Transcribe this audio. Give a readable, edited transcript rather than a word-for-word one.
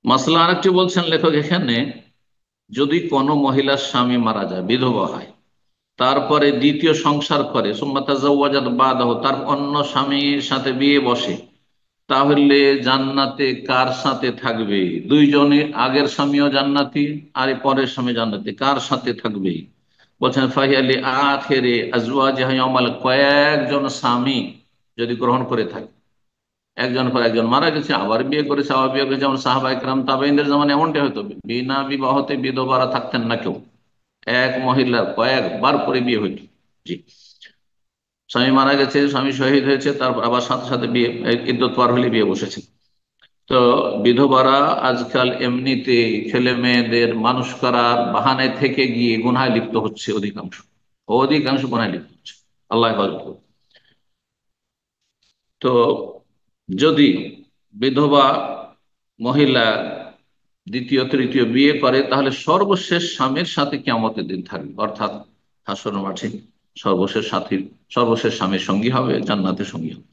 মাসলা আরেকটি বলছেন লেখক এখানে, যদি কোনো মহিলার স্বামী মারা যায়, বিধবা হয়, তারপরে দ্বিতীয় সংসার করে, সুম্মা তাজাওয়াজাত বাদাহু, তার অন্য স্বামীর সাথে বিয়ে বসে, তাহলে জান্নাতে কার সাথে থাকবে? দুইজনে, আগের স্বামীও জান্নাতি আর এই পরের স্বামী জান্নাতি, কার সাথে থাকবে? বলছেন ফাহিয়ালি আখেরে আজওয়াজিহা ইয়াউমাল, কয়েকজন স্বামী যদি গ্রহণ করে থাকে, একজন পর একজন মারা গেছে, আবার বিয়ে করেছে, আবার বিয়ে করেছে, যেমন সাহাবা ইকরাম তাবেঈনদের জামানে এমনটাই হতো, বিনা বিবাহতে বিধবারা থাকতেন না কেউ, এক মহিলার কয়েকবার করে বিয়ে হইত। জি, স্বামী মারা গেছে, স্বামী শহীদ হয়েছে, তারপর আবার সাথে সাথে বিয়ে, ইদ্যত পার হলে বিয়ে বসেছে। তো বিধবারা আজকাল এমনিতে ছেলে মেয়েদের মানুষ করার বাহানায় থেকে গিয়ে গুনায় লিপ্ত হচ্ছে, অধিকাংশ অধিকাংশ গুনায় লিপ্ত হচ্ছে। আল্লাহ হেফাজত করুন। তো যদি বিধবা মহিলা দ্বিতীয় তৃতীয় বিয়ে করে, তাহলে সর্বশেষ স্বামীর সাথে কিয়ামতের দিন থাকবে, অর্থাৎ হাসরের মাঠে সর্বশেষ সাথী, সর্বশেষ স্বামীর সঙ্গী হবে, জান্নাতের সঙ্গী হবে।